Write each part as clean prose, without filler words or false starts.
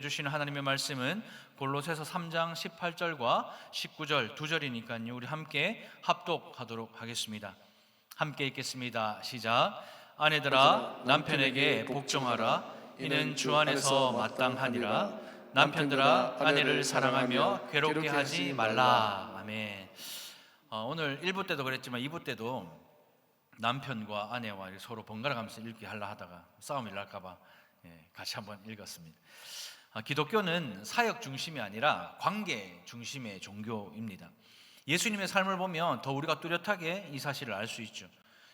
주시는 하나님의 말씀은 골로새서 3장 18절과 19절 두 절이니까요. 우리 함께 합독하도록 하겠습니다. 함께 읽겠습니다. 시작. 아내들아 남편에게 복종하라. 이는 주 안에서 마땅하니라. 남편들아 아내를 사랑하며 괴롭게 하지 말라. 아멘. 오늘 1부 때도 그랬지만 2부 때도 남편과 아내와 서로 번갈아 가면서 읽기 하려 하다가 싸움이 날까봐 같이 한번 읽었습니다. 기독교는 사역 중심이 아니라 관계 중심의 종교입니다. 예수님의 삶을 보면 더 우리가 뚜렷하게 이 사실을 알 수 있죠.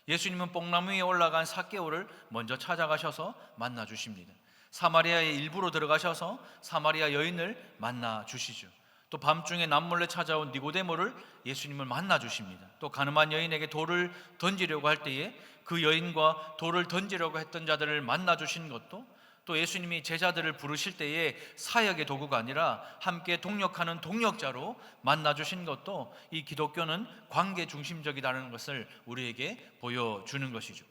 예수님은 뽕나무 위에 올라간 삭개오를 먼저 찾아가셔서 만나 주십니다. 사마리아의 일부로 들어가셔서 사마리아 여인을 만나 주시죠. 또 밤중에 남몰래 찾아온 니고데모를 예수님을 만나 주십니다. 또 가늠한 여인에게 돌을 던지려고 할 때에 그 여인과 돌을 던지려고 했던 자들을 만나 주신 것도, 또 예수님이 제자들을 부르실 때에 사역의 도구가 아니라 함께 동역하는 동역자로 만나주신 것도 이 기독교는 관계 중심적이라는 것을 우리에게 보여주는 것이죠.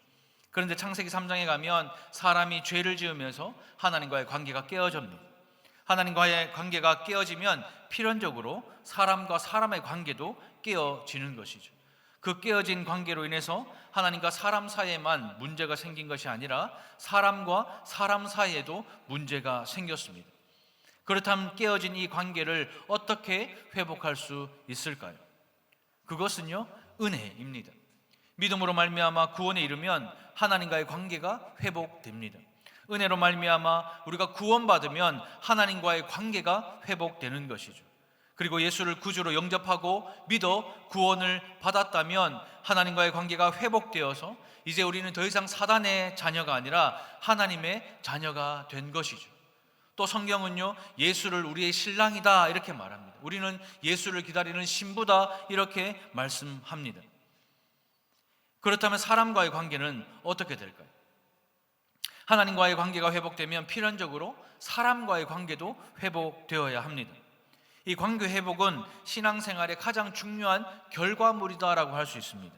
그런데 창세기 3장에 가면 사람이 죄를 지으면서 하나님과의 관계가 깨어집니다. 하나님과의 관계가 깨어지면 필연적으로 사람과 사람의 관계도 깨어지는 것이죠. 그 깨어진 관계로 인해서 하나님과 사람 사이에만 문제가 생긴 것이 아니라 사람과 사람 사이에도 문제가 생겼습니다. 그렇다면 깨어진 이 관계를 어떻게 회복할 수 있을까요? 그것은요, 은혜입니다. 믿음으로 말미암아 구원에 이르면 하나님과의 관계가 회복됩니다. 은혜로 말미암아 우리가 구원받으면 하나님과의 관계가 회복되는 것이죠. 그리고 예수를 구주로 영접하고 믿어 구원을 받았다면 하나님과의 관계가 회복되어서 이제 우리는 더 이상 사단의 자녀가 아니라 하나님의 자녀가 된 것이죠. 또 성경은요, 예수를 우리의 신랑이다 이렇게 말합니다. 우리는 예수를 기다리는 신부다 이렇게 말씀합니다. 그렇다면 사람과의 관계는 어떻게 될까요? 하나님과의 관계가 회복되면 필연적으로 사람과의 관계도 회복되어야 합니다. 이 관계 회복은 신앙생활의 가장 중요한 결과물이다라고 할 수 있습니다.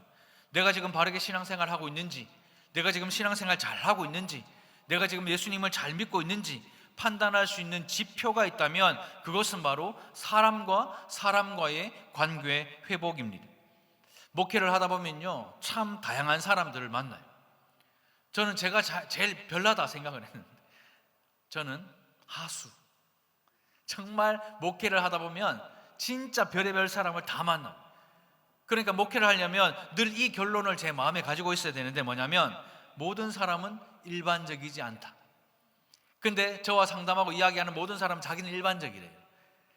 내가 지금 바르게 신앙생활을 하고 있는지, 내가 지금 신앙생활 잘 하고 있는지, 내가 지금 예수님을 잘 믿고 있는지 판단할 수 있는 지표가 있다면 그것은 바로 사람과 사람과의 관계 회복입니다. 목회를 하다 보면요, 참 다양한 사람들을 만나요. 저는 제가 제일 별나다 생각을 했는데, 저는 하수. 정말 목회를 하다 보면 진짜 별의별 사람을 다 만나요. 그러니까 목회를 하려면 늘 이 결론을 제 마음에 가지고 있어야 되는데, 뭐냐면 모든 사람은 일반적이지 않다. 근데 저와 상담하고 이야기하는 모든 사람은 자기는 일반적이래요.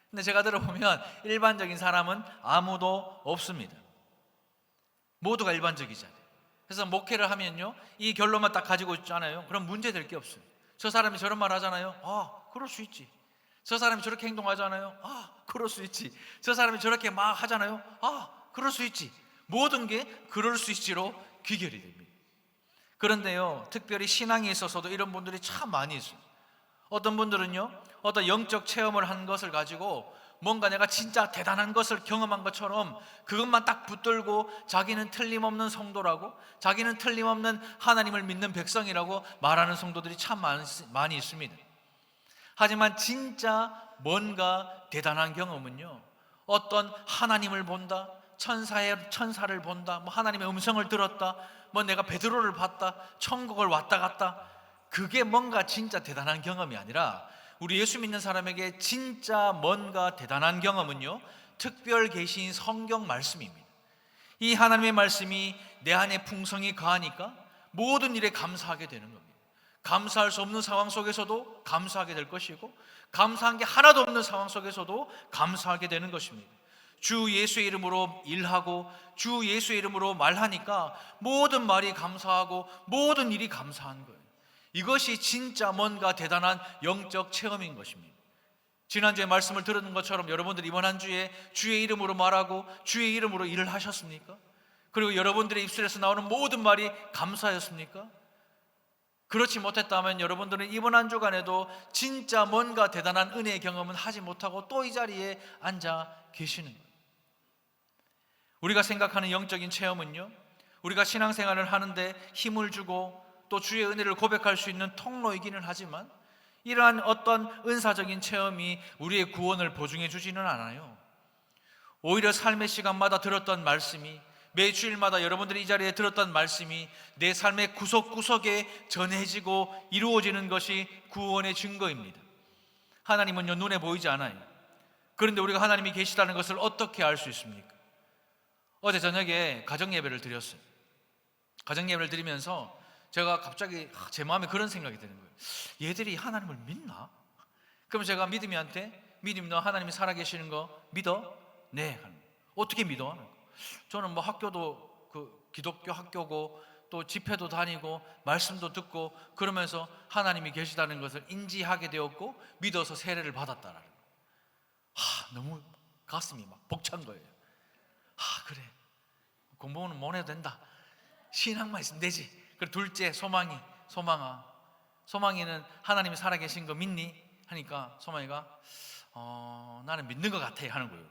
근데 제가 들어보면 일반적인 사람은 아무도 없습니다. 모두가 일반적이지 않아요. 그래서 목회를 하면요, 이 결론만 딱 가지고 있잖아요. 그럼 문제될 게 없어요. 저 사람이 저런 말 하잖아요. 그럴 수 있지. 저 사람이 저렇게 행동하잖아요. 그럴 수 있지. 저 사람이 저렇게 막 하잖아요. 그럴 수 있지. 모든 게 그럴 수 있지로 귀결이 됩니다. 그런데요, 특별히 신앙에 있어서도 이런 분들이 참 많이 있어요. 어떤 분들은요, 어떤 영적 체험을 한 것을 가지고 뭔가 내가 진짜 대단한 것을 경험한 것처럼 그것만 딱 붙들고 자기는 틀림없는 성도라고, 자기는 틀림없는 하나님을 믿는 백성이라고 말하는 성도들이 참 많이 있습니다. 하지만 진짜 뭔가 대단한 경험은요, 어떤 하나님을 본다, 천사를 본다, 뭐 하나님의 음성을 들었다, 뭐 내가 베드로를 봤다, 천국을 왔다 갔다, 그게 뭔가 진짜 대단한 경험이 아니라 우리 예수 믿는 사람에게 진짜 뭔가 대단한 경험은요, 특별 계시인 성경 말씀입니다. 이 하나님의 말씀이 내 안에 풍성히 거하니까 모든 일에 감사하게 되는 겁니다. 감사할 수 없는 상황 속에서도 감사하게 될 것이고, 감사한 게 하나도 없는 상황 속에서도 감사하게 되는 것입니다. 주 예수의 이름으로 일하고 주 예수의 이름으로 말하니까 모든 말이 감사하고 모든 일이 감사한 거예요. 이것이 진짜 뭔가 대단한 영적 체험인 것입니다. 지난주에 말씀을 들은 것처럼 여러분들 이번 한 주에 주의 이름으로 말하고 주의 이름으로 일을 하셨습니까? 그리고 여러분들의 입술에서 나오는 모든 말이 감사였습니까? 그렇지 못했다면 여러분들은 이번 한 주간에도 진짜 뭔가 대단한 은혜의 경험은 하지 못하고 또 이 자리에 앉아 계시는 거예요. 우리가 생각하는 영적인 체험은요, 우리가 신앙생활을 하는데 힘을 주고 또 주의 은혜를 고백할 수 있는 통로이기는 하지만 이러한 어떤 은사적인 체험이 우리의 구원을 보증해 주지는 않아요. 오히려 삶의 시간마다 들었던 말씀이, 매주일마다 여러분들이 이 자리에 들었던 말씀이 내 삶의 구석구석에 전해지고 이루어지는 것이 구원의 증거입니다. 하나님은요, 눈에 보이지 않아요. 그런데 우리가 하나님이 계시다는 것을 어떻게 알 수 있습니까? 어제 저녁에 가정예배를 드렸어요. 가정예배를 드리면서 제가 갑자기 제 마음에 그런 생각이 드는 거예요. 얘들이 하나님을 믿나? 그럼 제가 믿음이한테, 믿음 너 하나님이 살아계시는 거 믿어? 네. 어떻게 믿어? 저는 뭐 학교도 기독교 학교고 또 집회도 다니고 말씀도 듣고 그러면서 하나님이 계시다는 것을 인지하게 되었고 믿어서 세례를 받았다라는 거예요. 너무 가슴이 막 벅찬 거예요. 그래, 공부는 못 해도 된다. 신앙만 있으면 되지. 그리고 둘째, 소망아, 소망이는 하나님이 살아계신 거 믿니? 하니까 소망이가 나는 믿는 것 같아 하는 거예요.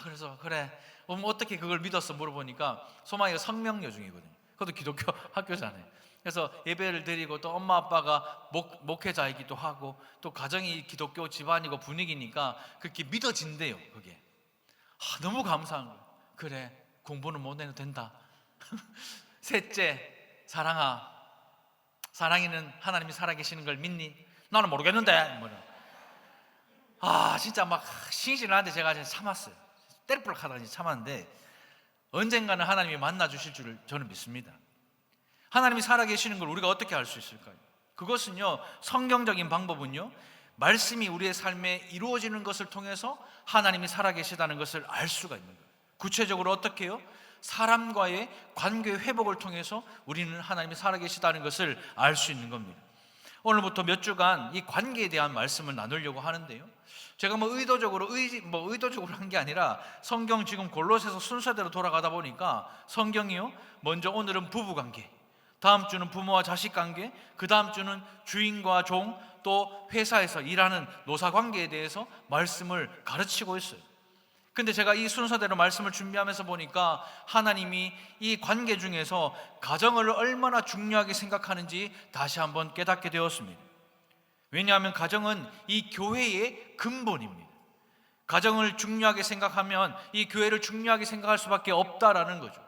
그래서 그래, 어떻게 그걸 믿었어? 물어보니까 소망이가 성명여 중이거든요. 그것도 기독교 학교잖아요. 그래서 예배를 드리고 또 엄마 아빠가 목회자이기도 하고 또 가정이 기독교 집안이고 분위기니까 그렇게 믿어진대요. 그게 너무 감사한 거예요. 그래, 공부는 못 해도 된다. 셋째, 사랑이는 하나님이 살아계시는 걸 믿니? 나는 모르겠는데. 진짜 막 신신한테 제가 참았어요. 때리불락 하다가 참았는데 언젠가는 하나님이 만나 주실 줄을 저는 믿습니다. 하나님이 살아계시는 걸 우리가 어떻게 알 수 있을까요? 그것은요, 성경적인 방법은요, 말씀이 우리의 삶에 이루어지는 것을 통해서 하나님이 살아계시다는 것을 알 수가 있는 거예요. 구체적으로 어떻게 해요? 사람과의 관계 회복을 통해서 우리는 하나님이 살아계시다는 것을 알 수 있는 겁니다. 오늘부터 몇 주간 이 관계에 대한 말씀을 나누려고 하는데요, 제가 의도적으로 한 게 아니라 성경 지금 골로새서 순서대로 돌아가다 보니까 성경이요, 먼저 오늘은 부부관계, 다음 주는 부모와 자식관계, 그 다음 주는 주인과 종, 또 회사에서 일하는 노사관계에 대해서 말씀을 가르치고 있어요. 근데 제가 이 순서대로 말씀을 준비하면서 보니까 하나님이 이 관계 중에서 가정을 얼마나 중요하게 생각하는지 다시 한번 깨닫게 되었습니다. 왜냐하면 가정은 이 교회의 근본입니다. 가정을 중요하게 생각하면 이 교회를 중요하게 생각할 수밖에 없다라는 거죠.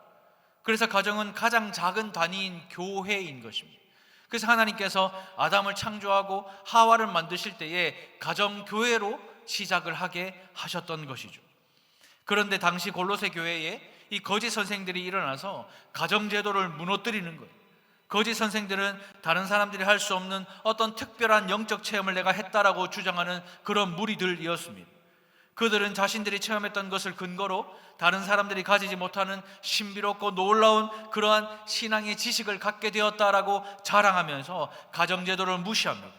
그래서 가정은 가장 작은 단위인 교회인 것입니다. 그래서 하나님께서 아담을 창조하고 하와를 만드실 때에 가정교회로 시작을 하게 하셨던 것이죠. 그런데 당시 골로새 교회에 이 거짓 선생들이 일어나서 가정제도를 무너뜨리는 거예요. 거짓 선생들은 다른 사람들이 할 수 없는 어떤 특별한 영적 체험을 내가 했다라고 주장하는 그런 무리들이었습니다. 그들은 자신들이 체험했던 것을 근거로 다른 사람들이 가지지 못하는 신비롭고 놀라운 그러한 신앙의 지식을 갖게 되었다라고 자랑하면서 가정제도를 무시합니다.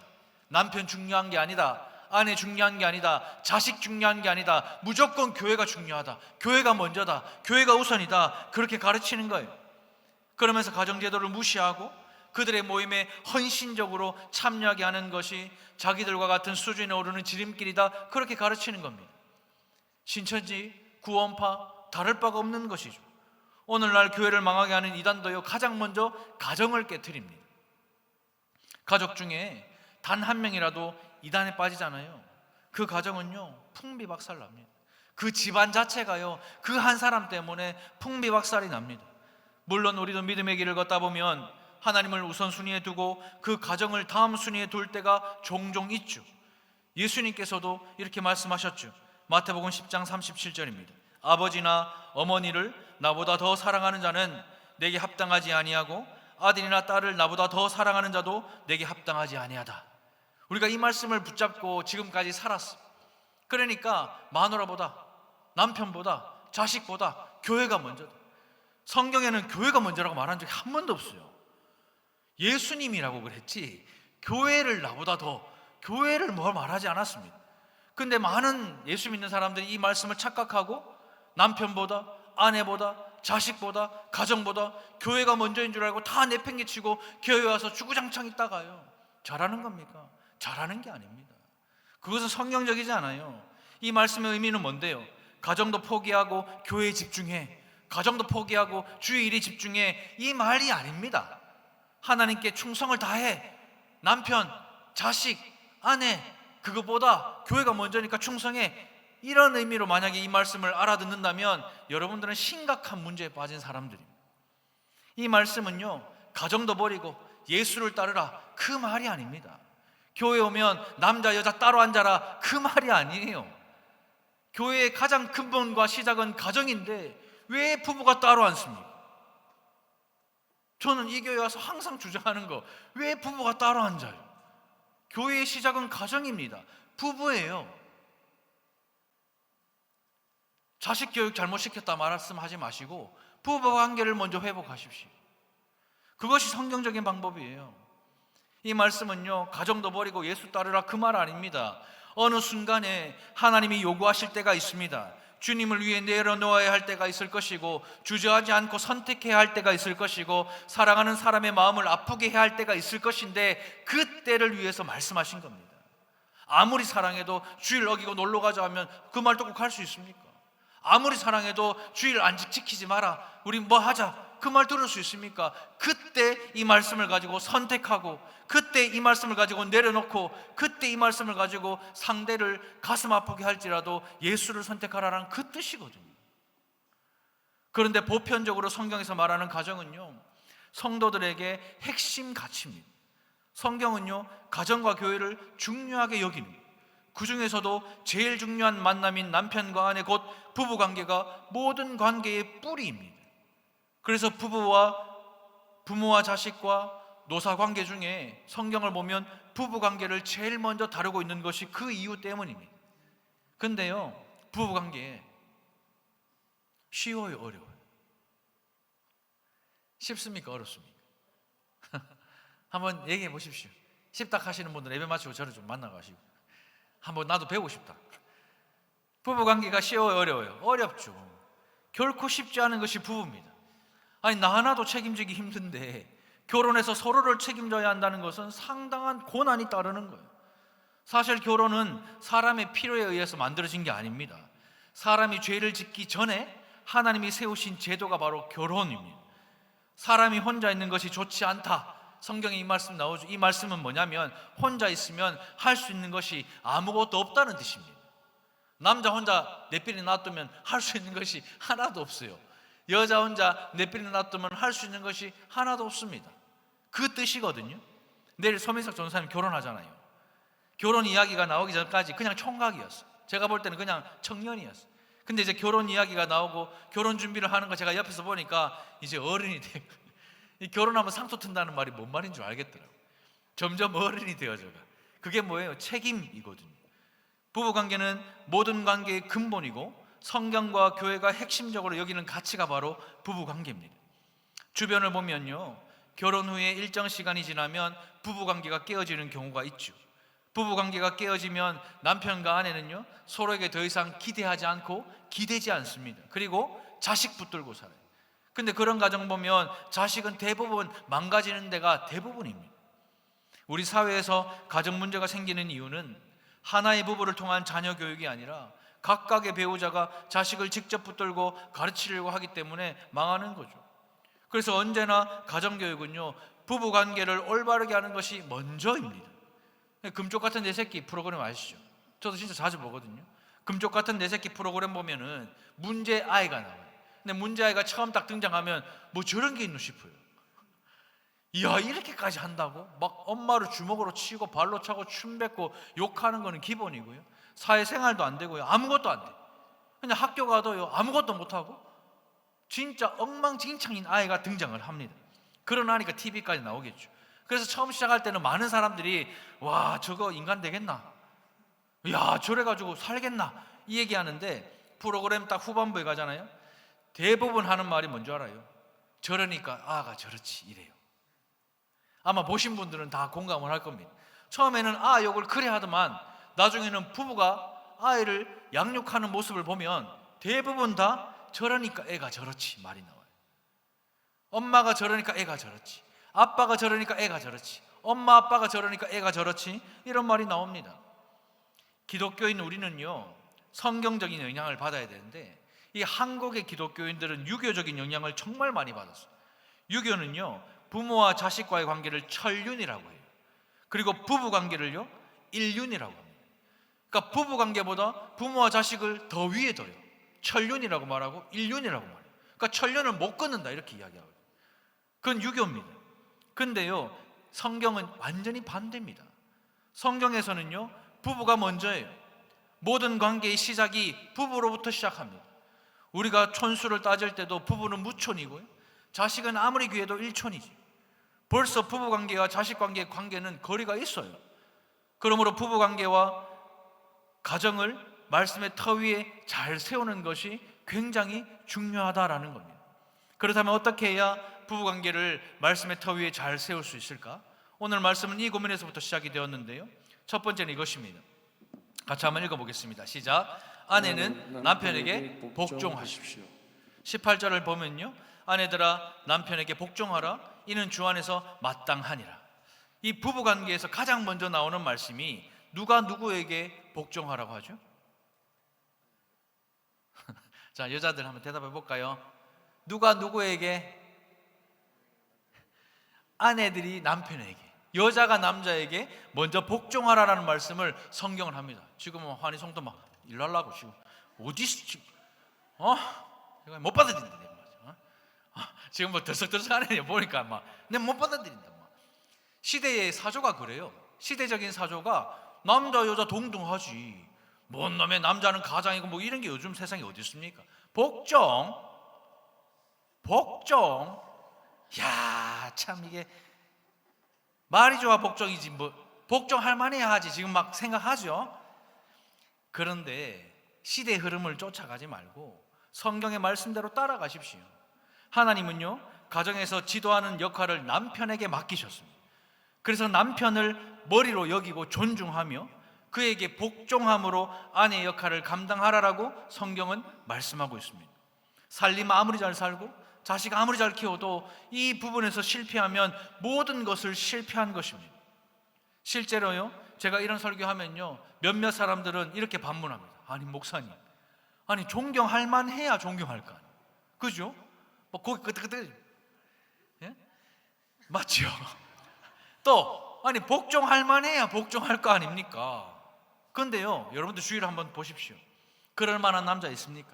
남편 중요한 게 아니다, 아내 중요한 게 아니다, 자식 중요한 게 아니다, 무조건 교회가 중요하다, 교회가 먼저다, 교회가 우선이다, 그렇게 가르치는 거예요. 그러면서 가정제도를 무시하고 그들의 모임에 헌신적으로 참여하게 하는 것이 자기들과 같은 수준에 오르는 지름길이다, 그렇게 가르치는 겁니다. 신천지, 구원파 다를 바가 없는 것이죠. 오늘날 교회를 망하게 하는 이단도요, 가장 먼저 가정을 깨트립니다. 가족 중에 단 한 명이라도 이단에 빠지잖아요. 그 가정은요, 풍비박살 납니다. 그 집안 자체가요, 그 한 사람 때문에 풍비박살이 납니다. 물론 우리도 믿음의 길을 걷다 보면 하나님을 우선순위에 두고 그 가정을 다음 순위에 둘 때가 종종 있죠. 예수님께서도 이렇게 말씀하셨죠. 마태복음 10장 37절입니다. 아버지나 어머니를 나보다 더 사랑하는 자는 내게 합당하지 아니하고 아들이나 딸을 나보다 더 사랑하는 자도 내게 합당하지 아니하다. 우리가 이 말씀을 붙잡고 지금까지 살았어. 그러니까 마누라보다, 남편보다, 자식보다 교회가 먼저다. 성경에는 교회가 먼저라고 말한 적이 한 번도 없어요. 예수님이라고 그랬지 교회를 나보다 더, 교회를 뭘 말하지 않았습니다. 근데 많은 예수 믿는 사람들이 이 말씀을 착각하고 남편보다, 아내보다, 자식보다, 가정보다 교회가 먼저인 줄 알고 다 내팽개치고 교회 와서 주구장창 있다가요, 잘하는 겁니까? 잘하는 게 아닙니다. 그것은 성경적이지 않아요. 이 말씀의 의미는 뭔데요? 가정도 포기하고 교회에 집중해, 가정도 포기하고 주의 일에 집중해, 이 말이 아닙니다. 하나님께 충성을 다해 남편, 자식, 아내, 그것보다 교회가 먼저니까 충성해. 이런 의미로 만약에 이 말씀을 알아듣는다면 여러분들은 심각한 문제에 빠진 사람들입니다. 이 말씀은요, 가정도 버리고 예수를 따르라, 그 말이 아닙니다. 교회 오면 남자 여자 따로 앉아라, 그 말이 아니에요. 교회의 가장 근본과 시작은 가정인데 왜 부부가 따로 앉습니까? 저는 이 교회 와서 항상 주장하는 거, 왜 부부가 따로 앉아요? 교회의 시작은 가정입니다. 부부예요. 자식 교육 잘못 시켰다 말씀하지 마시고 부부 관계를 먼저 회복하십시오. 그것이 성경적인 방법이에요. 이 말씀은요, 가정도 버리고 예수 따르라, 그 말 아닙니다. 어느 순간에 하나님이 요구하실 때가 있습니다. 주님을 위해 내려놓아야 할 때가 있을 것이고, 주저하지 않고 선택해야 할 때가 있을 것이고, 사랑하는 사람의 마음을 아프게 해야 할 때가 있을 것인데, 그 때를 위해서 말씀하신 겁니다. 아무리 사랑해도 주일 어기고 놀러 가자 하면 그 말 듣고 갈 수 있습니까? 아무리 사랑해도 주일 안 지키지 마라, 우리 뭐 하자, 그 말 들을 수 있습니까? 그때 이 말씀을 가지고 선택하고, 그때 이 말씀을 가지고 내려놓고, 그때 이 말씀을 가지고 상대를 가슴 아프게 할지라도 예수를 선택하라는 그 뜻이거든요. 그런데 보편적으로 성경에서 말하는 가정은요, 성도들에게 핵심 가치입니다. 성경은요, 가정과 교회를 중요하게 여깁니다. 그 중에서도 제일 중요한 만남인 남편과 아내, 곧 부부관계가 모든 관계의 뿌리입니다. 그래서 부모와 자식과 노사관계 중에 성경을 보면 부부관계를 제일 먼저 다루고 있는 것이 그 이유 때문입니다. 근데요, 부부관계 쉬워요, 어려워요? 쉽습니까, 어렵습니까? 한번 얘기해 보십시오. 쉽다 하시는 분들 예배 마치고 저를 좀 만나가시고 한번 나도 배우고 싶다. 부부관계가 쉬워요, 어려워요? 어렵죠. 결코 쉽지 않은 것이 부부입니다. 아니, 나 하나도 책임지기 힘든데 결혼해서 서로를 책임져야 한다는 것은 상당한 고난이 따르는 거예요. 사실 결혼은 사람의 필요에 의해서 만들어진 게 아닙니다. 사람이 죄를 짓기 전에 하나님이 세우신 제도가 바로 결혼입니다. 사람이 혼자 있는 것이 좋지 않다, 성경에 이 말씀 나오죠. 이 말씀은 뭐냐면 혼자 있으면 할 수 있는 것이 아무것도 없다는 뜻입니다. 남자 혼자 내필이 놔두면 할 수 있는 것이 하나도 없어요. 여자 혼자 내필이 놔두면 할 수 있는 것이 하나도 없습니다. 그 뜻이거든요. 내일 서민석 전사님 결혼하잖아요. 결혼 이야기가 나오기 전까지 그냥 총각이었어요. 제가 볼 때는 그냥 청년이었어요. 근데 이제 결혼 이야기가 나오고 결혼 준비를 하는 거 제가 옆에서 보니까 이제 어른이 되고, 이 결혼하면 상투 튼다는 말이 뭔 말인 줄 알겠더라고요. 점점 어른이 되어져가. 그게 뭐예요? 책임이거든요. 부부관계는 모든 관계의 근본이고 성경과 교회가 핵심적으로 여기는 가치가 바로 부부관계입니다. 주변을 보면요, 결혼 후에 일정 시간이 지나면 부부관계가 깨어지는 경우가 있죠. 부부관계가 깨어지면 남편과 아내는요, 서로에게 더 이상 기대하지 않고 기대지 않습니다. 그리고 자식 붙들고 살아요. 근데 그런 가정 보면 자식은 대부분 망가지는 데가 대부분입니다. 우리 사회에서 가정 문제가 생기는 이유는 하나의 부부를 통한 자녀 교육이 아니라 각각의 배우자가 자식을 직접 붙들고 가르치려고 하기 때문에 망하는 거죠. 그래서 언제나 가정교육은요, 부부관계를 올바르게 하는 것이 먼저입니다. 금쪽 같은 내 새끼 프로그램 아시죠? 저도 진짜 자주 보거든요. 금쪽 같은 내 새끼 프로그램 보면은 문제 아이가 나와요. 근데 문제 아이가 처음 딱 등장하면 뭐 저런 게 있노 싶어요. 이야, 이렇게까지 한다고? 막 엄마를 주먹으로 치고 발로 차고 춤 뱉고 욕하는 거는 기본이고요. 사회생활도 안 되고요. 아무것도 안 돼. 그냥 학교 가도요, 아무것도 못하고 진짜 엉망진창인 아이가 등장을 합니다. 그러나니까 TV까지 나오겠죠. 그래서 처음 시작할 때는 많은 사람들이 와, 저거 인간 되겠나? 야, 저래가지고 살겠나? 이 얘기하는데 프로그램 딱 후반부에 가잖아요. 대부분 하는 말이 뭔지 알아요? 저러니까 아가 저렇지, 이래요. 아마 보신 분들은 다 공감을 할 겁니다. 처음에는 아 욕을 그래 하더만 나중에는 부부가 아이를 양육하는 모습을 보면 대부분 다 저러니까 애가 저렇지 말이 나와요. 엄마가 저러니까 애가 저렇지, 아빠가 저러니까 애가 저렇지, 엄마 아빠가 저러니까 애가 저렇지, 이런 말이 나옵니다. 기독교인 우리는요, 성경적인 영향을 받아야 되는데 이 한국의 기독교인들은 유교적인 영향을 정말 많이 받았어요. 유교는요, 부모와 자식과의 관계를 천륜이라고 해요. 그리고 부부관계를요, 일륜이라고 합니다. 그러니까 부부관계보다 부모와 자식을 더 위에 둬요. 천륜이라고 말하고 일륜이라고 말해요. 그러니까 천륜을 못 끊는다 이렇게 이야기하거든요. 그건 유교입니다. 근데요, 성경은 완전히 반대입니다. 성경에서는요, 부부가 먼저예요. 모든 관계의 시작이 부부로부터 시작합니다. 우리가 촌수를 따질 때도 부부는 무촌이고요, 자식은 아무리 귀해도 일촌이지. 벌써 부부관계와 자식관계의 관계는 거리가 있어요. 그러므로 부부관계와 가정을 말씀의 터 위에 잘 세우는 것이 굉장히 중요하다라는 겁니다. 그렇다면 어떻게 해야 부부관계를 말씀의 터 위에 잘 세울 수 있을까? 오늘 말씀은 이 고민에서부터 시작이 되었는데요, 첫 번째는 이것입니다. 같이 한번 읽어보겠습니다. 시작. 아내는 남편에게 복종하십시오. 18절을 보면요, 아내들아 남편에게 복종하라, 이는 주 안에서 마땅하니라. 이 부부관계에서 가장 먼저 나오는 말씀이 누가 누구에게 복종하라고 하죠? 자, 여자들 한번 대답해 볼까요? 누가 누구에게? 아내들이 남편에게, 여자가 남자에게 먼저 복종하라라는 말씀을 성경은 합니다. 지금은 환희 성도 막 일하려고 지금 어디서 지금 이거 못 받아들인다. 지금 뭐 들썩들썩하네 보니까 막 내가 못 받아들인다. 시대의 사조가 그래요. 시대적인 사조가 남자 여자 동등하지, 뭔 놈의 남자는 가장이고 뭐 이런 게 요즘 세상에 어디 있습니까? 복종. 야, 참 이게 말이 좋아 복종이지, 뭐 복종할 만해야 하지 지금 막 생각하죠. 그런데 시대의 흐름을 쫓아가지 말고 성경의 말씀대로 따라가십시오. 하나님은요, 가정에서 지도하는 역할을 남편에게 맡기셨습니다. 그래서 남편을 머리로 여기고 존중하며 그에게 복종함으로 아내의 역할을 감당하라라고 성경은 말씀하고 있습니다. 살림 아무리 잘 살고 자식 아무리 잘 키워도 이 부분에서 실패하면 모든 것을 실패한 것입니다. 실제로요, 제가 이런 설교하면요, 몇몇 사람들은 이렇게 반문합니다. 아니 목사님, 아니 존경할 만해야 존경할 거 아니에요, 그죠? 뭐 거기 그때 예? 맞죠? 또 아니 복종할 만해야 복종할 거 아닙니까? 근데요, 여러분들 주위를 한번 보십시오. 그럴 만한 남자 있습니까?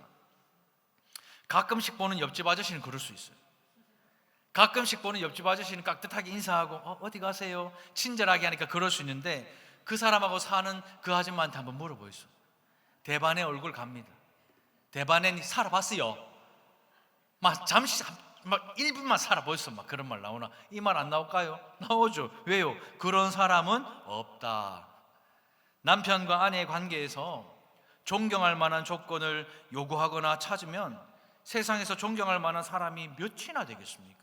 가끔씩 보는 옆집 아저씨는 그럴 수 있어요. 가끔씩 보는 옆집 아저씨는 깍듯하게 인사하고 어디 가세요? 친절하게 하니까 그럴 수 있는데, 그 사람하고 사는 그 아줌마한테 한번 물어보이소. 대반의 얼굴 갑니다. 대반에 살아봤어요? 막 잠시 막 1분만 살아보였어, 막 그런 말 나오나? 이 말 안 나올까요? 나오죠. 왜요? 그런 사람은 없다. 남편과 아내의 관계에서 존경할 만한 조건을 요구하거나 찾으면 세상에서 존경할 만한 사람이 몇이나 되겠습니까?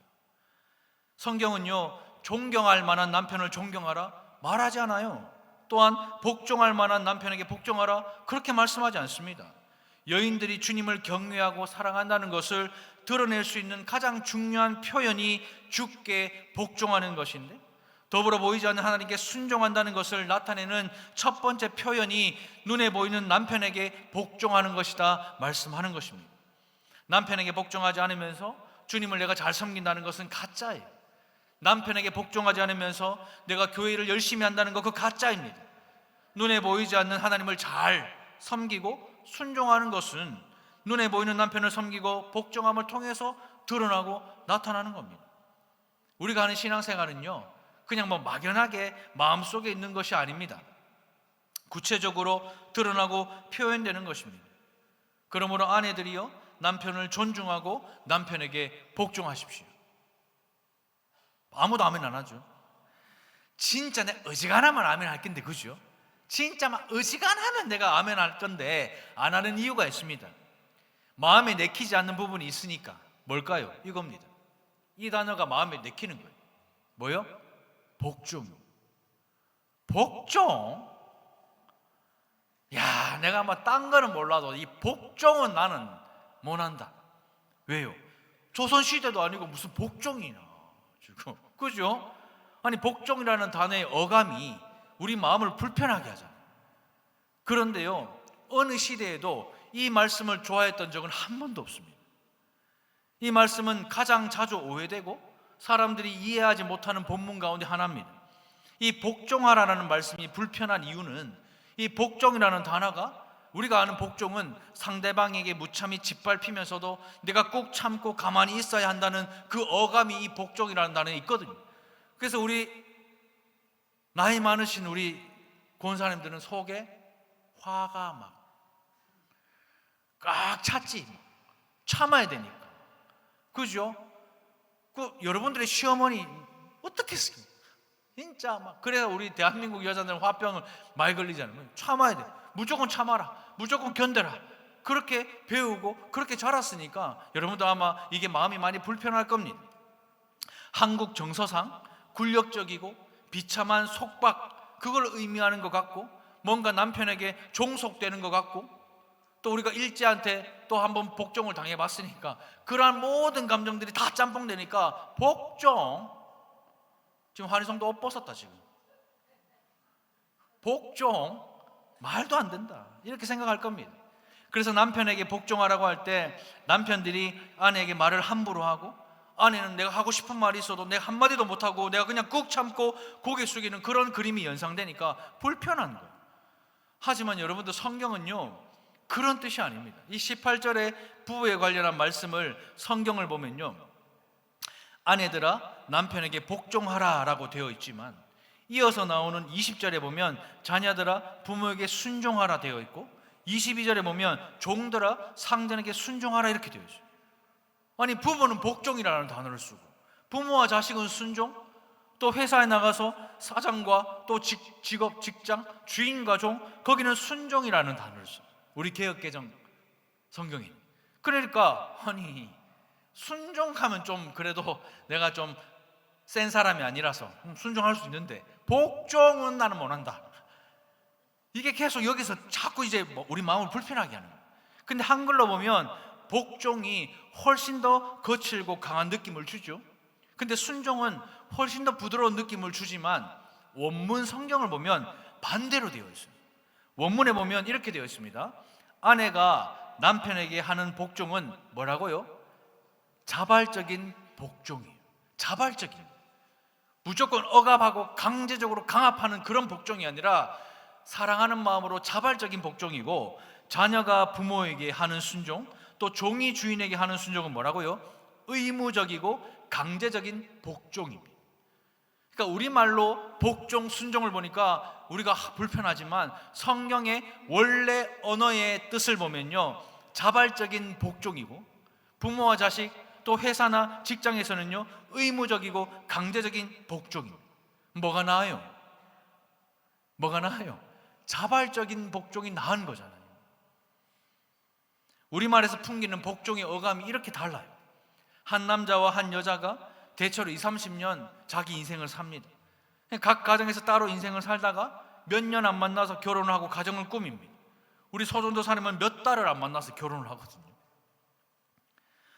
성경은요, 존경할 만한 남편을 존경하라 말하지 않아요. 또한 복종할 만한 남편에게 복종하라 그렇게 말씀하지 않습니다. 여인들이 주님을 경외하고 사랑한다는 것을 드러낼 수 있는 가장 중요한 표현이 주께 복종하는 것인데, 더불어 보이지 않는 하나님께 순종한다는 것을 나타내는 첫 번째 표현이 눈에 보이는 남편에게 복종하는 것이다 말씀하는 것입니다. 남편에게 복종하지 않으면서 주님을 내가 잘 섬긴다는 것은 가짜예요. 남편에게 복종하지 않으면서 내가 교회를 열심히 한다는 것, 그 가짜입니다. 눈에 보이지 않는 하나님을 잘 섬기고 순종하는 것은 눈에 보이는 남편을 섬기고 복종함을 통해서 드러나고 나타나는 겁니다. 우리가 하는 신앙생활은요, 그냥 뭐 막연하게 마음속에 있는 것이 아닙니다. 구체적으로 드러나고 표현되는 것입니다. 그러므로 아내들이요, 남편을 존중하고 남편에게 복종하십시오. 아무도 아멘 안 하죠. 진짜 내 어지간하면 아멘 할 건데, 그죠? 진짜 막 어지간하면 내가 아멘 할 건데 안 하는 이유가 있습니다. 마음에 내키지 않는 부분이 있으니까. 뭘까요? 이겁니다. 이 단어가 마음에 내키는 거예요. 뭐요? 복종. 복종? 야, 내가 뭐 딴 거는 몰라도 이 복종은 나는 못한다. 왜요? 조선시대도 아니고 무슨 복종이나 지금, 그죠? 아니 복종이라는 단어의 어감이 우리 마음을 불편하게 하잖아요. 그런데요, 어느 시대에도 이 말씀을 좋아했던 적은 한 번도 없습니다. 이 말씀은 가장 자주 오해되고 사람들이 이해하지 못하는 본문 가운데 하나입니다. 이 복종하라는 말씀이 불편한 이유는 이 복종이라는 단어가, 우리가 아는 복종은 상대방에게 무참히 짓밟히면서도 내가 꾹 참고 가만히 있어야 한다는 그 어감이 이 복종이라는 단어에 있거든요. 그래서 우리 나이 많으신 우리 권사님들은 속에 화가 막 꽉 찼지. 참아야 되니까. 그죠? 여러분들의 시어머니 어떻겠어요? 진짜 막. 그래서 우리 대한민국 여자들은 화병을 많이 걸리잖아요. 참아야 돼. 무조건 참아라. 무조건 견뎌라. 그렇게 배우고 그렇게 자랐으니까 여러분도 아마 이게 마음이 많이 불편할 겁니다. 한국 정서상 굴욕적이고 비참한 속박, 그걸 의미하는 것 같고, 뭔가 남편에게 종속되는 것 같고, 또 우리가 일제한테 또 한번 복종을 당해봤으니까 그러한 모든 감정들이 다 짬뽕 되니까 복종, 지금 한희성도 옷 벗었다. 지금 복종 말도 안 된다 이렇게 생각할 겁니다. 그래서 남편에게 복종하라고 할 때 남편들이 아내에게 말을 함부로 하고, 아내는 내가 하고 싶은 말이 있어도 내가 한마디도 못하고 내가 그냥 꾹 참고 고개 숙이는 그런 그림이 연상되니까 불편한 거예요. 하지만 여러분들, 성경은요 그런 뜻이 아닙니다. 이 18절에 부부에 관련한 말씀을 성경을 보면요, 아내들아 남편에게 복종하라 라고 되어 있지만, 이어서 나오는 20절에 보면 자녀들아 부모에게 순종하라 되어 있고, 22절에 보면 종들아 상전에게 순종하라 이렇게 되어 있어요. 아니, 부부는 복종이라는 단어를 쓰고, 부모와 자식은 순종, 또 회사에 나가서 사장과 또 직업, 직장, 주인과 종, 거기는 순종이라는 단어를 써요. 우리 개역개정 성경이. 그러니까 아니, 순종하면 좀 그래도 내가 좀 센 사람이 아니라서 순종할 수 있는데 복종은 나는 못한다. 이게 계속 여기서 자꾸 이제 우리 마음을 불편하게 하는 거예요. 근데 한글로 보면 복종이 훨씬 더 거칠고 강한 느낌을 주죠. 근데 순종은 훨씬 더 부드러운 느낌을 주지만 원문 성경을 보면 반대로 되어 있어요. 원문에 보면 이렇게 되어 있습니다. 아내가 남편에게 하는 복종은 뭐라고요? 자발적인 복종이에요. 자발적인, 무조건 억압하고 강제적으로 강압하는 그런 복종이 아니라 사랑하는 마음으로 자발적인 복종이고, 자녀가 부모에게 하는 순종, 또 종이 주인에게 하는 순종은 뭐라고요? 의무적이고 강제적인 복종입니다. 그러니까 우리말로 복종, 순종을 보니까 우리가 불편하지만 성경의 원래 언어의 뜻을 보면요 자발적인 복종이고, 부모와 자식 또 회사나 직장에서는요 의무적이고 강제적인 복종입니다. 뭐가 나아요? 뭐가 나아요? 자발적인 복종이 나은 거잖아요. 우리말에서 풍기는 복종의 어감이 이렇게 달라요. 한 남자와 한 여자가 대체로 20, 30년 자기 인생을 삽니다. 각 가정에서 따로 인생을 살다가 몇 년 안 만나서 결혼을 하고 가정을 꾸밉니다. 우리 서전도사님은 몇 달을 안 만나서 결혼을 하거든요.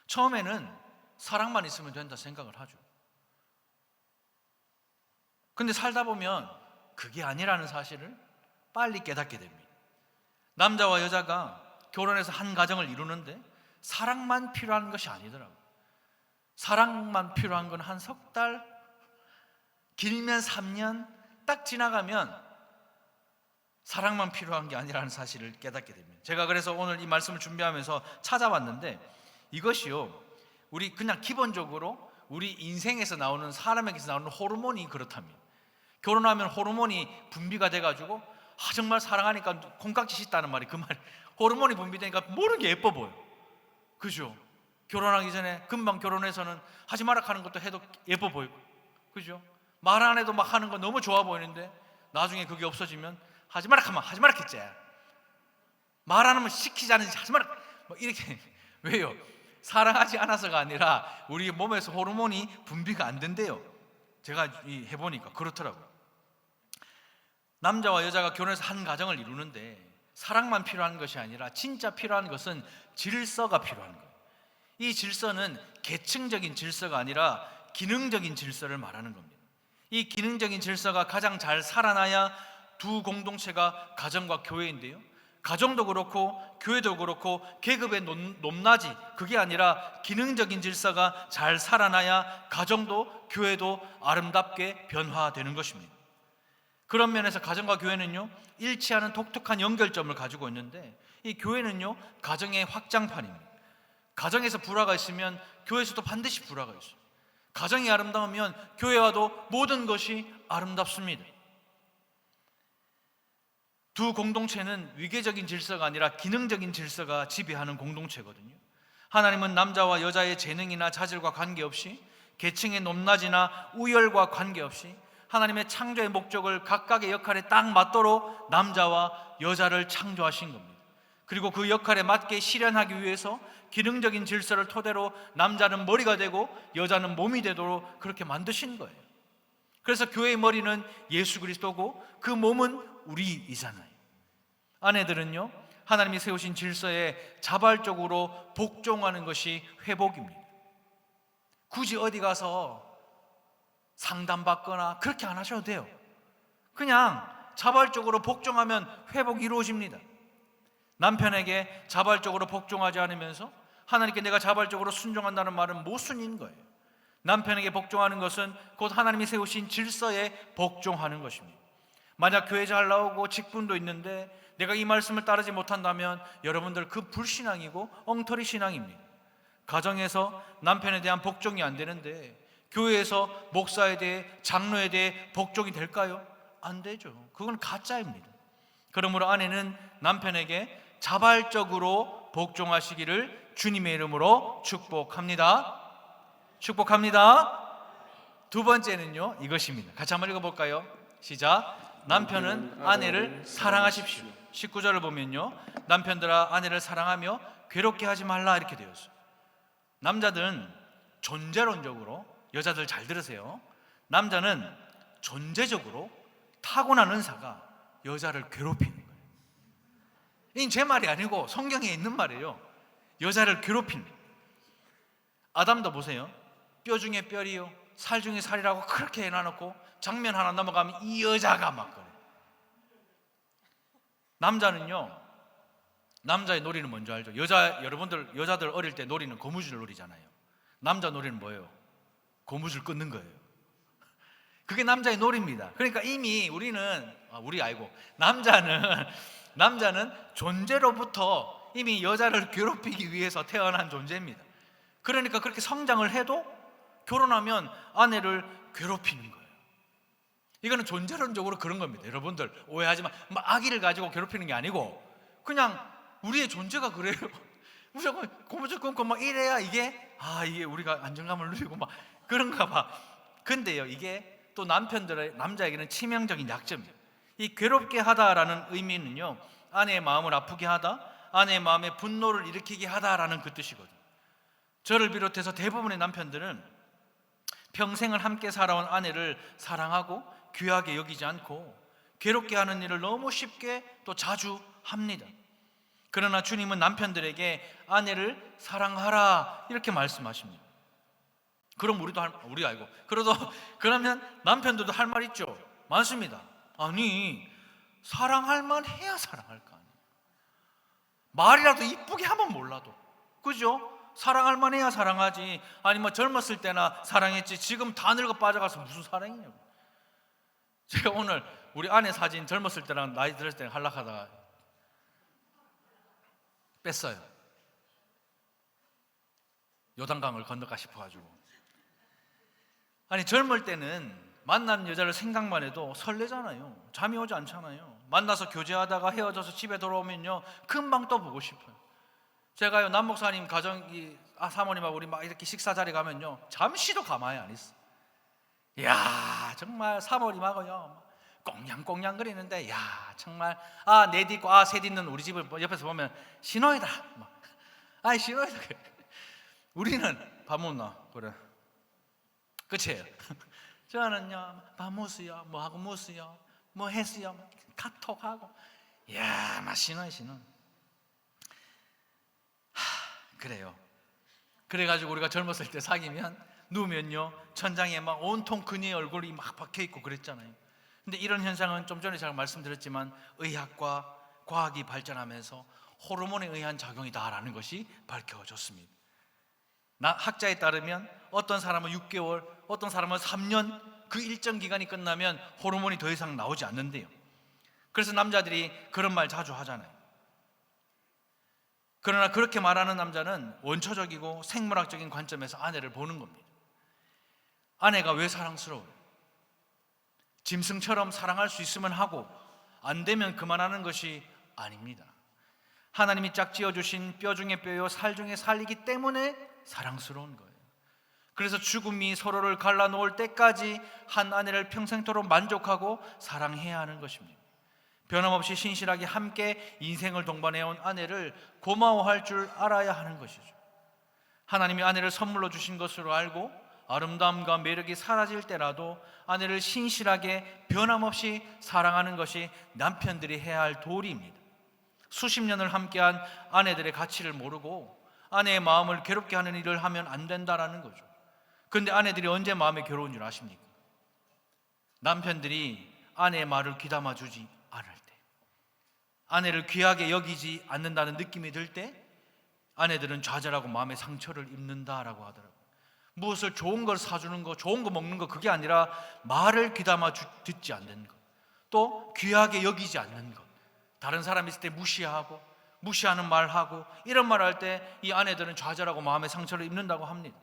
처음에는 사랑만 있으면 된다 생각을 하죠. 근데 살다 보면 그게 아니라는 사실을 빨리 깨닫게 됩니다. 남자와 여자가 결혼해서 한 가정을 이루는데 사랑만 필요한 것이 아니더라고요. 사랑만 필요한 건 한 석 달, 길면 3년 딱 지나가면 사랑만 필요한 게 아니라는 사실을 깨닫게 됩니다. 제가 그래서 오늘 이 말씀을 준비하면서 찾아봤는데, 이것이요 우리 그냥 기본적으로 우리 인생에서 나오는, 사람에게서 나오는 호르몬이 그렇답니다. 결혼하면 호르몬이 분비가 돼가지고 정말 사랑하니까 콩깍지 씻다는 말이 그 말. 호르몬이 분비되니까 모르게 예뻐 보여. 그죠? 결혼하기 전에 금방 결혼해서는 하지 마라 하는 것도 해도 예뻐 보이고, 그죠? 말 안 해도 막 하는 거 너무 좋아 보이는데 나중에 그게 없어지면 하지 마라 하면 하지 마라 했지. 말 안 하면 시키자는지 하지 마라 뭐 이렇게. 왜요? 사랑하지 않아서가 아니라 우리 몸에서 호르몬이 분비가 안 된대요. 제가 해보니까 그렇더라고요. 남자와 여자가 결혼해서 한 가정을 이루는데 사랑만 필요한 것이 아니라 진짜 필요한 것은 질서가 필요한 거예요. 이 질서는 계층적인 질서가 아니라 기능적인 질서를 말하는 겁니다. 이 기능적인 질서가 가장 잘 살아나야 두 공동체가 가정과 교회인데요, 가정도 그렇고 교회도 그렇고 계급의 높낮이, 그게 아니라 기능적인 질서가 잘 살아나야 가정도 교회도 아름답게 변화되는 것입니다. 그런 면에서 가정과 교회는요, 일치하는 독특한 연결점을 가지고 있는데, 이 교회는요, 가정의 확장판입니다. 가정에서 불화가 있으면 교회에서도 반드시 불화가 있어요. 가정이 아름다우면 교회와도 모든 것이 아름답습니다. 두 공동체는 위계적인 질서가 아니라 기능적인 질서가 지배하는 공동체거든요. 하나님은 남자와 여자의 재능이나 자질과 관계없이, 계층의 높낮이나 우열과 관계없이 하나님의 창조의 목적을 각각의 역할에 딱 맞도록 남자와 여자를 창조하신 겁니다. 그리고 그 역할에 맞게 실현하기 위해서 기능적인 질서를 토대로 남자는 머리가 되고 여자는 몸이 되도록 그렇게 만드신 거예요. 그래서 교회의 머리는 예수 그리스도고 그 몸은 우리이잖아요. 아내들은요, 하나님이 세우신 질서에 자발적으로 복종하는 것이 회복입니다. 굳이 어디 가서 상담받거나 그렇게 안 하셔도 돼요. 그냥 자발적으로 복종하면 회복이 이루어집니다. 남편에게 자발적으로 복종하지 않으면서 하나님께 내가 자발적으로 순종한다는 말은 모순인 거예요. 남편에게 복종하는 것은 곧 하나님이 세우신 질서에 복종하는 것입니다. 만약 교회 잘 나오고 직분도 있는데 내가 이 말씀을 따르지 못한다면 여러분들 그 불신앙이고 엉터리 신앙입니다. 가정에서 남편에 대한 복종이 안 되는데 교회에서 목사에 대해, 장로에 대해 복종이 될까요? 안 되죠. 그건 가짜입니다. 그러므로 아내는 남편에게 자발적으로 복종하시기를 주님의 이름으로 축복합니다. 축복합니다. 두 번째는요, 이것입니다. 같이 한번 읽어볼까요? 시작. 남편은 아내를 사랑하십시오. 19절을 보면요, 남편들아 아내를 사랑하며 괴롭게 하지 말라 이렇게 되어 있어요. 남자들은 존재론적으로, 여자들 잘 들으세요, 남자는 존재적으로 타고난 은사가 여자를 괴롭히는 거예요. 이건 제 말이 아니고 성경에 있는 말이에요. 여자를 괴롭힙니다. 아담도 보세요. 뼈 중에 뼈리요 살 중에 살이라고 그렇게 해놔놓고 장면 하나 넘어가면 이 여자가 막 그래. 남자는요, 남자의 놀이는 뭔지 알죠? 여자들 어릴 때 놀이는 고무줄 놀이잖아요. 남자 놀이는 뭐예요? 고무줄 끊는 거예요. 그게 남자의 놀이입니다. 그러니까 이미 남자는 존재로부터 이미 여자를 괴롭히기 위해서 태어난 존재입니다. 그러니까 그렇게 성장을 해도 결혼하면 아내를 괴롭히는 거예요. 이거는 존재론적으로 그런 겁니다. 여러분들 오해하지 마. 아기를 가지고 괴롭히는 게 아니고 그냥 우리의 존재가 그래요. 무조건 고무줄 끊고 막 이래야 이게 우리가 안정감을 누리고 막 그런가 봐. 근데요, 이게 또 남자에게는 치명적인 약점이에요. 이 괴롭게 하다라는 의미는요, 아내의 마음을 아프게 하다, 아내의 마음에 분노를 일으키게 하다라는 그 뜻이거든요. 저를 비롯해서 대부분의 남편들은 평생을 함께 살아온 아내를 사랑하고 귀하게 여기지 않고 괴롭게 하는 일을 너무 쉽게 또 자주 합니다. 그러나 주님은 남편들에게 아내를 사랑하라 이렇게 말씀하십니다. 그럼 우리 알고 그러면 남편들도 할 말 있죠? 많습니다. 아니, 사랑할 만 해야 사랑할 거 아니에요. 말이라도 이쁘게 하면 몰라도, 그죠? 사랑할 만 해야 사랑하지. 아니 젊었을 때나 사랑했지 지금 다 늙어 빠져가서 무슨 사랑이냐고. 제가 오늘 우리 아내 사진 젊었을 때랑 나이 들었을 때 하려다가 뺐어요. 요단강을 건너가 싶어가지고. 아니 젊을 때는 만난 여자를 생각만 해도 설레잖아요. 잠이 오지 않잖아요. 만나서 교제하다가 헤어져서 집에 돌아오면요 금방 또 보고 싶어요. 제가요 남 목사님 사모님하고 우리 막 이렇게 식사 자리 가면요 잠시도 가만히 안 있어. 이야 정말 사모님하고요 꽁냥꽁냥 거리는데, 야 정말 넷 있고 셋 있는 우리 집을 옆에서 보면 신호이다. 신호이다. 우리는 밥 먹나 그래. 끝이에요. 저는요 밥 먹었어요, 뭐 하고 먹었어요, 뭐 했어요, 카톡하고, 이야 막 신호. 그래요. 그래가지고 우리가 젊었을 때 사귀면 누우면요 천장에 막 온통 그녀의 얼굴이 막 박혀있고 그랬잖아요. 근데 이런 현상은 좀 전에 제가 말씀드렸지만 의학과 과학이 발전하면서 호르몬에 의한 작용이다라는 것이 밝혀졌습니다. 학자에 따르면 어떤 사람은 6개월, 어떤 사람은 3년 그 일정 기간이 끝나면 호르몬이 더 이상 나오지 않는데요. 그래서 남자들이 그런 말 자주 하잖아요. 그러나 그렇게 말하는 남자는 원초적이고 생물학적인 관점에서 아내를 보는 겁니다. 아내가 왜 사랑스러워요? 짐승처럼 사랑할 수 있으면 하고 안 되면 그만하는 것이 아닙니다. 하나님이 짝 지어주신 뼈 중에 뼈요 살 중에 살이기 때문에 사랑스러운 거예요. 그래서 죽음이 서로를 갈라놓을 때까지 한 아내를 평생토록 만족하고 사랑해야 하는 것입니다. 변함없이 신실하게 함께 인생을 동반해온 아내를 고마워할 줄 알아야 하는 것이죠. 하나님이 아내를 선물로 주신 것으로 알고 아름다움과 매력이 사라질 때라도 아내를 신실하게 변함없이 사랑하는 것이 남편들이 해야 할 도리입니다. 수십 년을 함께한 아내들의 가치를 모르고 아내의 마음을 괴롭게 하는 일을 하면 안 된다라는 거죠. 그런데 아내들이 언제 마음이 괴로운 줄 아십니까? 남편들이 아내의 말을 귀담아 주지 않을 때, 아내를 귀하게 여기지 않는다는 느낌이 들 때 아내들은 좌절하고 마음의 상처를 입는다라고 하더라고요. 무엇을 좋은 걸 사주는 거, 좋은 거 먹는 거, 그게 아니라 말을 귀담아 듣지 않는 것, 또 귀하게 여기지 않는 것, 다른 사람 있을 때 무시하고 무시하는 말하고 이런 말 할 때 이 아내들은 좌절하고 마음의 상처를 입는다고 합니다.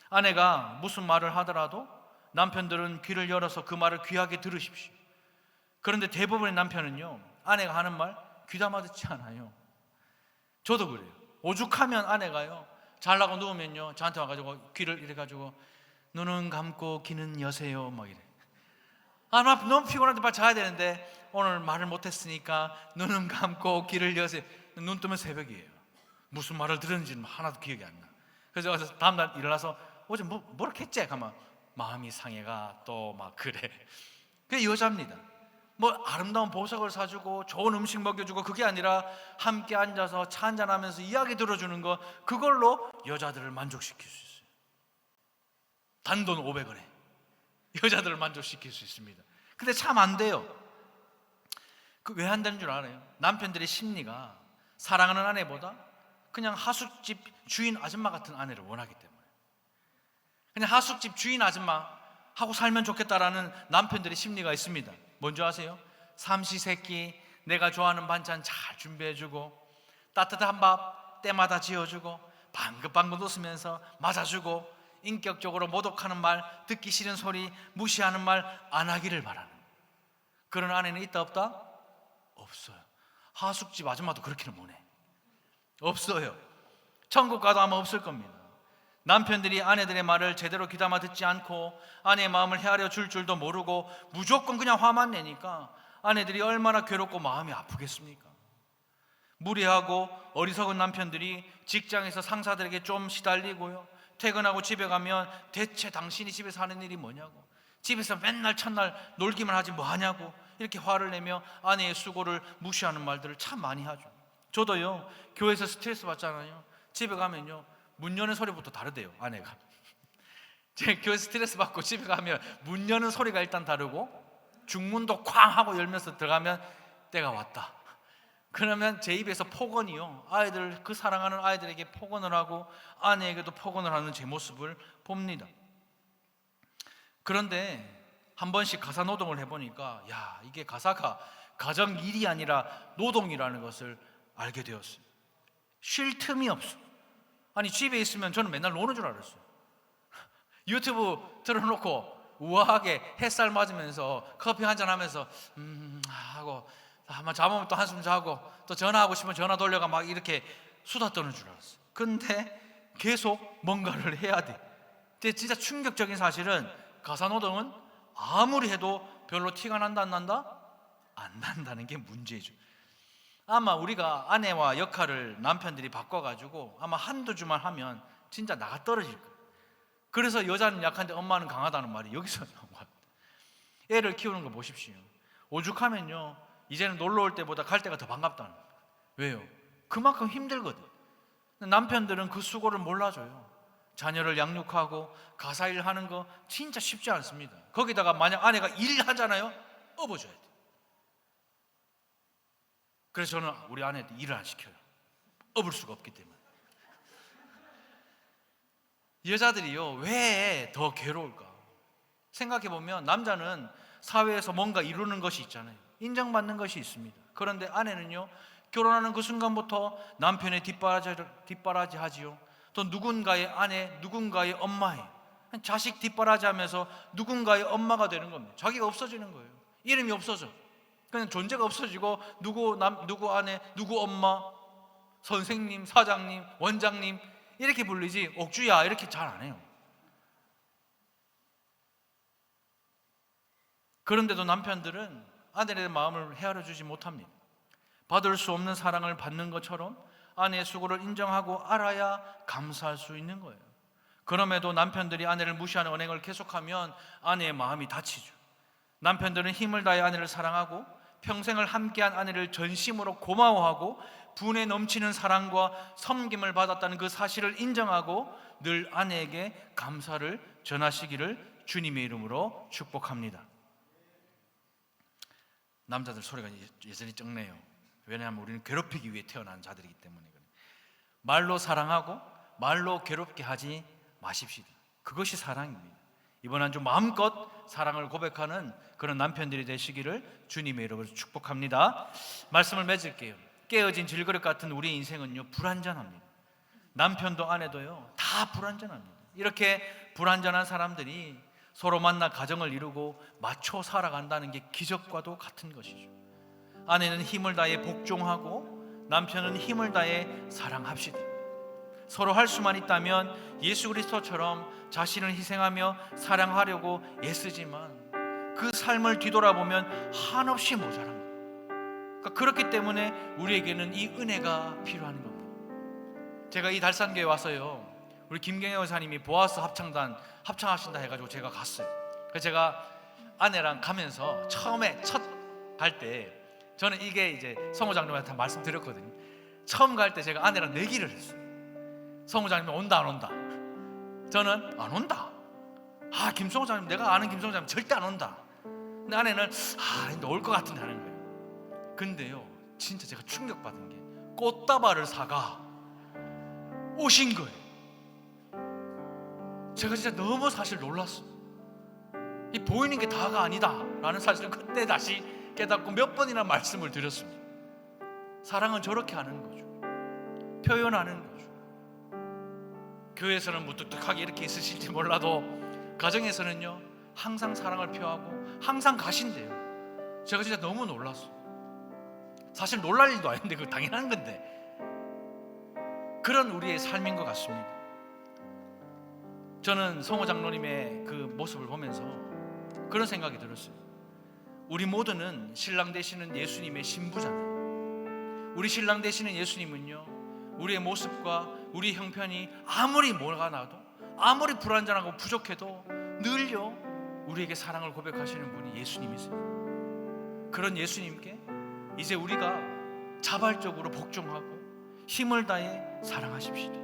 아내가 무슨 말을 하더라도 남편들은 귀를 열어서 그 말을 귀하게 들으십시오. 그런데 대부분의 남편은요, 아내가 하는 말 귀담아 듣지 않아요. 저도 그래요. 오죽하면 아내가요, 잘나고 누우면요 저한테 와가지고 귀를 이래 가지고 눈은 감고 귀는 여세요 막 이래. 나 너무 피곤한데 빨리 자야 되는데 오늘 말을 못했으니까 눈은 감고 귀를 여세요. 눈 뜨면 새벽이에요. 무슨 말을 들었는지는 하나도 기억이 안 나. 그래서 다음날 일어나서 어제 뭐라 했지? 하면 마음이 상해가 또 막 그래. 그게 여자입니다. 뭐 아름다운 보석을 사주고 좋은 음식 먹여주고 그게 아니라 함께 앉아서 차 한잔하면서 이야기 들어주는 거, 그걸로 여자들을 만족시킬 수 있어요. 단돈 500원에 여자들을 만족시킬 수 있습니다. 근데 참 안 돼요. 그 왜 안 되는 줄 알아요? 남편들의 심리가 사랑하는 아내보다 그냥 하숙집 주인 아줌마 같은 아내를 원하기 때문에, 그냥 하숙집 주인 아줌마 하고 살면 좋겠다라는 남편들의 심리가 있습니다. 뭔지 아세요? 삼시세끼 내가 좋아하는 반찬 잘 준비해주고 따뜻한 밥 때마다 지어주고 방긋방긋 웃으면서 맞아주고 인격적으로 모독하는 말, 듣기 싫은 소리, 무시하는 말 안 하기를 바라는, 그런 아내는 있다 없다? 없어요. 하숙집 아줌마도 그렇게는 못해. 없어요. 천국 가도 아마 없을 겁니다. 남편들이 아내들의 말을 제대로 귀담아 듣지 않고 아내의 마음을 헤아려 줄 줄도 모르고 무조건 그냥 화만 내니까 아내들이 얼마나 괴롭고 마음이 아프겠습니까? 무례하고 어리석은 남편들이 직장에서 상사들에게 좀 시달리고요, 퇴근하고 집에 가면 대체 당신이 집에서 하는 일이 뭐냐고, 집에서 맨날 첫날 놀기만 하지 뭐 하냐고 이렇게 화를 내며 아내의 수고를 무시하는 말들을 참 많이 하죠. 저도요, 교회에서 스트레스 받잖아요. 집에 가면요 문 여는 소리부터 다르대요. 아내가 제 교회 스트레스 받고 집에 가면 문 여는 소리가 일단 다르고 중문도 쾅 하고 열면서 들어가면 때가 왔다. 그러면 제 입에서 폭언이요, 아이들, 그 사랑하는 아이들에게 폭언을 하고 아내에게도 폭언을 하는 제 모습을 봅니다. 그런데 한 번씩 가사 노동을 해보니까 야, 이게 가사가 가정 일이 아니라 노동이라는 것을 알게 되었어요. 쉴 틈이 없어. 아니 집에 있으면 저는 맨날 노는 줄 알았어요. 유튜브 틀어놓고 우아하게 햇살 맞으면서 커피 한잔 하면서 하고 한번 잡으면 또 한숨 자고 또 전화하고 싶으면 전화 돌려가 막 이렇게 수다 떠는 줄 알았어요. 근데 계속 뭔가를 해야 돼. 근데 진짜 충격적인 사실은 가사노동은 아무리 해도 별로 티가 난다 안 난다? 안 난다는 게 문제죠. 아마 우리가 아내와 역할을 남편들이 바꿔가지고 아마 한두 주만 하면 진짜 나가 떨어질 거예요. 그래서 여자는 약한데 엄마는 강하다는 말이 여기서 나온 거예요. 애를 키우는 거 보십시오. 오죽하면요 이제는 놀러 올 때보다 갈 때가 더 반갑다는 거예요. 왜요? 그만큼 힘들거든. 남편들은 그 수고를 몰라줘요. 자녀를 양육하고 가사일 하는 거 진짜 쉽지 않습니다. 거기다가 만약 아내가 일하잖아요, 업어줘야 돼. 그래서 저는 우리 아내한테 일을 안 시켜요. 업을 수가 없기 때문에. 여자들이요 왜 더 괴로울까? 생각해 보면 남자는 사회에서 뭔가 이루는 것이 있잖아요. 인정받는 것이 있습니다. 그런데 아내는요, 결혼하는 그 순간부터 남편의 뒷바라지 하지요. 또 누군가의 아내, 누군가의 엄마예요. 자식 뒷바라지 하면서 누군가의 엄마가 되는 겁니다. 자기가 없어지는 거예요. 이름이 없어져. 그냥 존재가 없어지고 누구 아내, 누구 엄마, 선생님, 사장님, 원장님 이렇게 불리지 옥주야 이렇게 잘 안 해요. 그런데도 남편들은 아내의 마음을 헤아려 주지 못합니다. 받을 수 없는 사랑을 받는 것처럼 아내의 수고를 인정하고 알아야 감사할 수 있는 거예요. 그럼에도 남편들이 아내를 무시하는 언행을 계속하면 아내의 마음이 다치죠. 남편들은 힘을 다해 아내를 사랑하고 평생을 함께한 아내를 전심으로 고마워하고 분에 넘치는 사랑과 섬김을 받았다는 그 사실을 인정하고 늘 아내에게 감사를 전하시기를 주님의 이름으로 축복합니다. 남자들 소리가 여전히 적네요. 왜냐하면 우리는 괴롭히기 위해 태어난 자들이기 때문에 그래요. 말로 사랑하고 말로 괴롭게 하지 마십시다. 그것이 사랑입니다. 이번 한 주 마음껏 사랑을 고백하는 그런 남편들이 되시기를 주님의 이름으로 축복합니다. 말씀을 맺을게요. 깨어진 질그릇 같은 우리 인생은요, 불완전합니다. 남편도 아내도요, 다 불완전합니다. 이렇게 불완전한 사람들이 서로 만나 가정을 이루고 맞춰 살아간다는 게 기적과도 같은 것이죠. 아내는 힘을 다해 복종하고 남편은 힘을 다해 사랑합시다. 서로 할 수만 있다면 예수 그리스도처럼 자신을 희생하며 사랑하려고 애쓰지만 그 삶을 뒤돌아보면 한없이 모자란 거예요. 그러니까 그렇기 때문에 우리에게는 이 은혜가 필요한 겁니다. 제가 이 달산교회 와서요, 우리 김경혜 의사님이 보아스 합창하신다 해가지고 제가 갔어요. 그래서 제가 아내랑 가면서 처음에 첫 갈 때 저는 이게 이제 성호장님한테 말씀드렸거든요. 처음 갈 때 제가 아내랑 내기를 했어요. 성호장님이 온다 안 온다? 저는 안 온다. 김성호장님, 내가 아는 김성호장님 절대 안 온다. 근데 아내는 근데 올 것 같은데 하는 거예요. 근데요, 진짜 제가 충격받은 게 꽃다발을 사가 오신 거예요. 제가 진짜 너무 사실 놀랐어요. 이 보이는 게 다가 아니다라는 사실을 그때 다시 깨닫고 몇 번이나 말씀을 드렸습니다. 사랑은 저렇게 하는 거죠. 표현하는 거죠. 교회에서는 무뚝뚝하게 이렇게 있으실지 몰라도 가정에서는요, 항상 사랑을 표하고 항상 가신대요. 제가 진짜 너무 놀랐어요. 사실 놀랄 일도 아닌데 그거 당연한 건데 그런 우리의 삶인 것 같습니다. 저는 성호 장로님의 그 모습을 보면서 그런 생각이 들었어요. 우리 모두는 신랑 되시는 예수님의 신부잖아요. 우리 신랑 되시는 예수님은요, 우리의 모습과 우리 형편이 아무리 뭐가 나도 아무리 불완전하고 부족해도 늘요 우리에게 사랑을 고백하시는 분이 예수님이세요. 그런 예수님께 이제 우리가 자발적으로 복종하고 힘을 다해 사랑하십시다.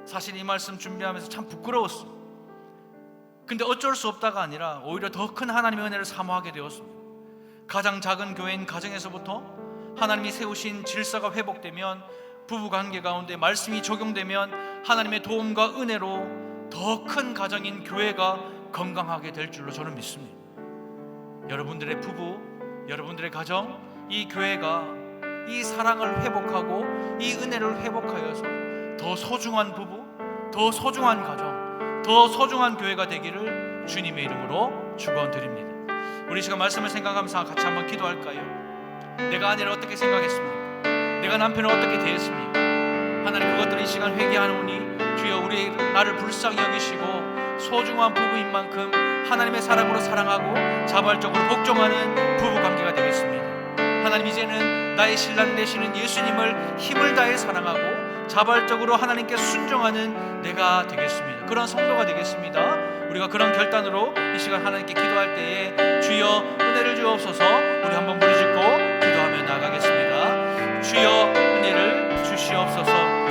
사실 이 말씀 준비하면서 참 부끄러웠어요. 근데 어쩔 수 없다가 아니라 오히려 더 큰 하나님의 은혜를 사모하게 되었습니다. 가장 작은 교회인 가정에서부터 하나님이 세우신 질서가 회복되면, 부부관계 가운데 말씀이 적용되면 하나님의 도움과 은혜로 더 큰 가정인 교회가 건강하게 될 줄로 저는 믿습니다. 여러분들의 부부, 여러분들의 가정, 이 교회가 이 사랑을 회복하고 이 은혜를 회복하여서 더 소중한 부부, 더 소중한 가정, 더 소중한 교회가 되기를 주님의 이름으로 축원드립니다. 우리 시간 말씀을 생각하면서 같이 한번 기도할까요? 내가 아내를 어떻게 생각했습니까? 내가 남편을 어떻게 대했습니까? 하나님, 그것들을 이 시간 회개하노니 주여, 우리 나를 불쌍히 여기시고 소중한 부부인 만큼 하나님의 사랑으로 사랑하고 자발적으로 복종하는 부부관계가 되겠습니다. 하나님, 이제는 나의 신랑 되시는 예수님을 힘을 다해 사랑하고 자발적으로 하나님께 순종하는 내가 되겠습니다. 그런 성도가 되겠습니다. 우리가 그런 결단으로 이 시간 하나님께 기도할 때에 주여 은혜를 주옵소서, 우리 한번 부르짖고 기도하며 나아가겠습니다. 주여 은혜를 주시옵소서.